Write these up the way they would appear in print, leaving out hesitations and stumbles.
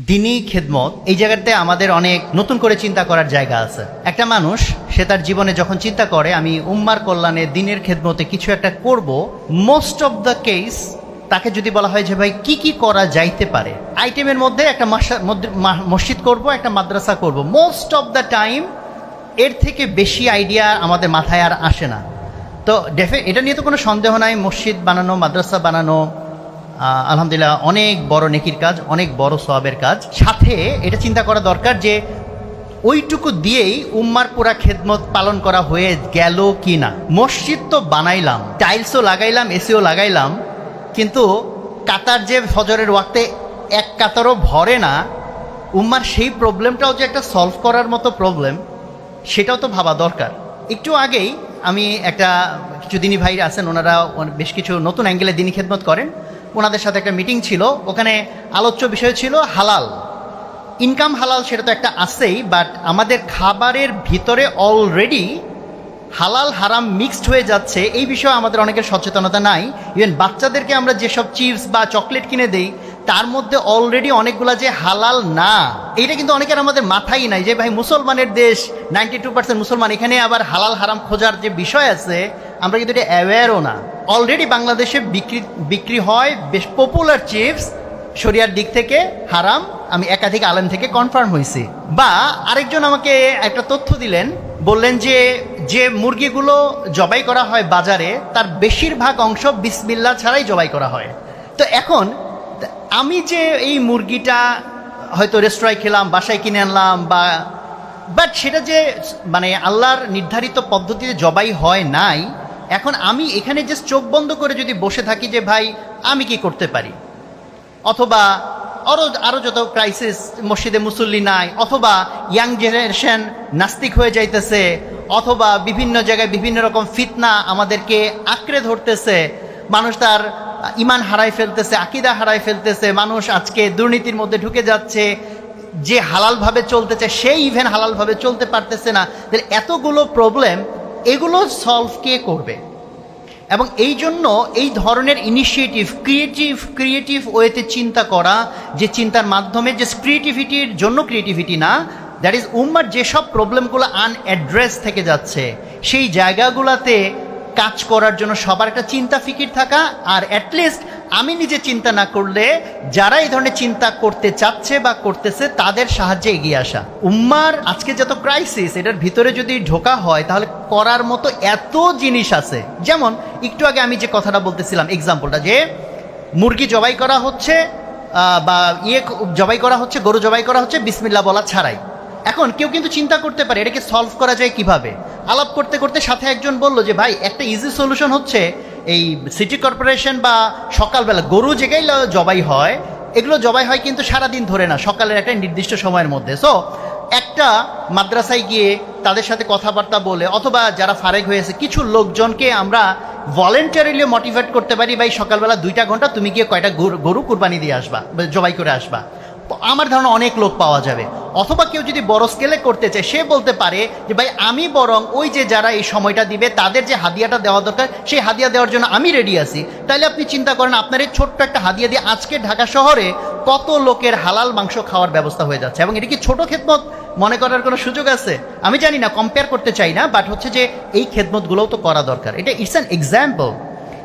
দিনী খেদমত এই জায়গাতে আমাদের অনেক নতুন করে চিন্তা করার জায়গা আছে। একটা মানুষ সে তার জীবনে যখন চিন্তা করে আমি উম্মার কল্যাণে দিনের খেদমতে কিছু একটা করব, মোস্ট অফ দ্য কেস তাকে যদি বলা হয় যে ভাই কি কি করা যাইতে পারে, আইটেমের মধ্যে একটা মসজিদ করব, একটা মাদ্রাসা করব, মোস্ট অফ দ্য টাইম এর থেকে বেশি আইডিয়া আমাদের মাথায় আর আসে না। তো এটা নিয়ে তো কোনো সন্দেহ নাই, মসজিদ বানানো, মাদ্রাসা বানানো আলহামদুলিল্লাহ অনেক বড় নেকির কাজ, অনেক বড় সওয়াবের কাজ। সাথে এটা চিন্তা করা দরকার যে ওইটুকু দিয়েই উম্মার পুরা খেদমত পালন করা হয়ে গেল কি না। মসজিদ তো বানাইলাম, টাইলসও লাগাইলাম, এসিও লাগাইলাম, কিন্তু কাতার যে ফজরের ওয়াক্তে এক কাতারও ভরে না, উম্মার সেই প্রবলেমটাও যে একটা সলভ করার মতো প্রবলেম, সেটাও তো ভাবা দরকার। একটু আগেই আমি কিছু দিনী ভাইরা আছেন, ওনারা বেশ কিছু নতুন অ্যাঙ্গেলে দিনী খেদমত করেন, ওনাদের সাথে একটা মিটিং ছিল। ওখানে আলোচ্য বিষয় ছিল হালাল ইনকাম। হালাল সেটা তো একটা আছেই, বাট আমাদের খাবারের ভিতরে অলরেডি হালাল হারাম মিক্সড হয়ে যাচ্ছে, এই বিষয়ে আমাদের অনেকের সচেতনতা নাই। ইভেন বাচ্চাদেরকে আমরা যেসব চিপস বা চকলেট কিনে দেই তার মধ্যে অলরেডি অনেকগুলা যে হালাল না, এইটা কিন্তু অনেকের আমাদের মাথায় নাই যে ভাই মুসলমানের দেশ, 92% মুসলমান, এখানে আবার হালাল হারাম খোঁজার যে বিষয় আছে আমরা কিন্তু এটা অ্যাওয়্যারও না। অলরেডি বাংলাদেশে বিক্রি হয় বেশ পপুলার চিপস, শরিয়ার দিক থেকে হারাম, আমি একাধিক আলেম থেকে কনফার্ম হয়েছি। বা আরেকজন আমাকে একটা তথ্য দিলেন, বললেন যে যে মুরগিগুলো জবাই করা হয় বাজারে তার বেশিরভাগ অংশ বিসমিল্লাহ ছাড়াই জবাই করা হয়। তো এখন আমি যে এই মুরগিটা হয়তো রেস্টুরেন্টে খেলাম, বাসায় কিনে আনলাম, বাট সেটা যে মানে আল্লাহর নির্ধারিত পদ্ধতিতে জবাই হয় নাই, এখন আমি এখানে যে চোখ বন্ধ করে যদি বসে থাকি যে ভাই আমি কি করতে পারি, অথবা আরও যত ক্রাইসিস, মসজিদে মুসল্লি নাই, অথবা ইয়াং জেনারেশন নাস্তিক হয়ে যাইতেছে, অথবা বিভিন্ন জায়গায় বিভিন্ন রকম ফিতনা আমাদেরকে আঁকড়ে ধরতেছে, মানুষ তার ইমান হারাই ফেলতেছে, আকীদা হারাই ফেলতেছে, মানুষ আজকে দুর্নীতির মধ্যে ঢুকে যাচ্ছে, যে হালালভাবে চলতে চায় সেই ইভেন হালালভাবে চলতে পারতেছে না। এতগুলো প্রবলেম, এগুলো সলভ কে করবে? এবং এই জন্য এই ধরনের ইনিশিয়েটিভ, ক্রিয়েটিভ ওয়েতে চিন্তা করা, যে চিন্তার মাধ্যমে যে ক্রিয়েটিভিটির জন্য ক্রিয়েটিভিটি না, দ্যাট ইজ উম্মার যেসব প্রবলেমগুলো আনঅ্যাড্রেস থেকে যাচ্ছে সেই জায়গাগুলোতে কাজ করার জন্য সবার একটা চিন্তা ফিকির থাকা, আর অ্যাটলিস্ট আমি নিজে চিন্তা না করলে যারা এই ধরনের চিন্তা করতে চাচ্ছে বা করতেছে তাদের সাহায্যে এগিয়ে আসা। উম্মার আজকে যত ক্রাইসিস, এটার ভিতরে যদি ঢোকা হয় তাহলে করার মতো এত জিনিস আছে। যেমন একটু আগে আমি যে কথাটা বলতেছিলাম, এক্সাম্পলটা, যে মুরগি জবাই করা হচ্ছে বা জবাই করা হচ্ছে, গরু জবাই করা হচ্ছে বিসমিল্লাহ বলা ছাড়াই। এখন কেউ কিন্তু চিন্তা করতে পারে এটাকে সলভ করা যায় কিভাবে। আলাপ করতে করতে সাথে একজন বলল যে ভাই একটা ইজি সলিউশন হচ্ছে এই সিটি কর্পোরেশন বা সকালবেলা গরু যেগুলো জবাই হয়, এগুলো জবাই হয় কিন্তু সারাদিন ধরে না, সকালের একটা নির্দিষ্ট সময়ের মধ্যে। সো একটা মাদ্রাসায় গিয়ে তাদের সাথে কথাবার্তা বলে, অথবা যারা ফারেক হয়েছে কিছু লোকজনকে আমরা ভলেন্টারিলি মোটিভেট করতে পারি, ভাই সকালবেলা 2টা ঘন্টা তুমি গিয়ে কয়টা গরু কুরবানি দিয়ে আসবা, জবাই করে আসবা, আমার ধারণা অনেক লোক পাওয়া যাবে। অথবা কেউ যদি বড় স্কেলে করতে চায়, সে বলতে পারে যে ভাই আমি বরং ওই যে যারা এই সময়টা দিবে তাদের যে হাদিয়াটা দেওয়া দরকার সেই হাদিয়া দেওয়ার জন্য আমি রেডি আছি। তাইলে আপনি চিন্তা করেন আপনার এই ছোট্ট একটা হাদিয়া দিয়ে আজকে ঢাকা শহরে কত লোকের হালাল মাংস খাওয়ার ব্যবস্থা হয়ে যাচ্ছে। এবং এটা কি ছোট খেদমত মনে করার কোনো সুযোগ আছে? আমি জানি না, কম্পেয়ার করতে চাই না, বাট হচ্ছে যে এই খেদমতগুলোও তো করা দরকার। এটা ইটস অ্যান এক্সাম্পল।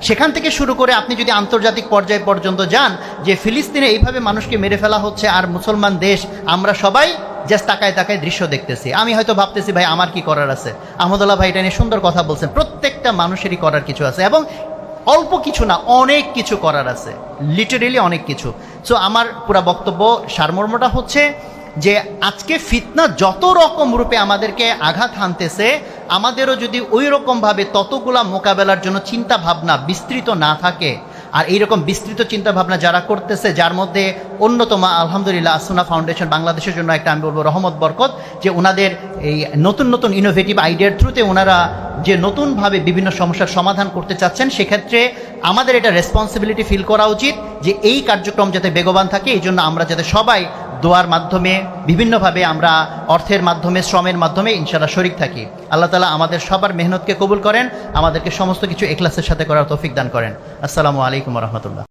সেখান থেকে শুরু করে আপনি যদি আন্তর্জাতিক পর্যায় পর্যন্ত যান, যে ফিলিস্তিনে এইভাবে মানুষকে মেরে ফেলা হচ্ছে আর মুসলমান দেশ আমরা সবাই জাস্ট তাকায় তাকায় দৃশ্য দেখতেছি। আমি হয়তো ভাবতেছি ভাই আমার কি করার আছে। আহমদুল্লাহ ভাই এটা নিয়ে সুন্দর কথা বলছেন, প্রত্যেকটা মানুষেরই করার কিছু আছে, এবং অল্প কিছু না, অনেক কিছু করার আছে, লিটারেলি অনেক কিছু। সো আমার পুরা বক্তব্য সারমর্মটা হচ্ছে যে আজকে ফিতনা যত রকম রূপে আমাদেরকে আঘাত হানতেছে, আমাদেরও যদি ওই রকমভাবে ততগুলা মোকাবেলার জন্য চিন্তা ভাবনা বিস্তৃত না থাকে, আর এইরকম বিস্তৃত চিন্তা ভাবনা যারা করতেছে, যার মধ্যে অন্যতম আলহামদুলিল্লাহ আসুনা ফাউন্ডেশন বাংলাদেশের জন্য একটা আমি বলবো রহমত বরকত, যে ওনাদের এই নতুন নতুন ইনোভেটিভ আইডিয়ার থ্রুতে ওনারা যে নতুনভাবে বিভিন্ন সমস্যার সমাধান করতে চাচ্ছেন, সেক্ষেত্রে আমাদের এটা রেসপন্সিবিলিটি ফিল করা উচিত যে এই কার্যক্রম যাতে বেগবান থাকে, এই জন্য আমরা যাতে সবাই দোয়ার মাধ্যমে, বিভিন্নভাবে আমরা অর্থের মাধ্যমে, শ্রমের মাধ্যমে ইনশাআল্লাহ শরীক থাকি। আল্লাহ তাআলা আমাদের সবার মেহনতকে কবুল করেন, আমাদেরকে সমস্ত কিছু ইখলাসের সাথে করার তৌফিক দান করেন। আসসালামু আলাইকুম ওয়া রাহমাতুল্লাহ।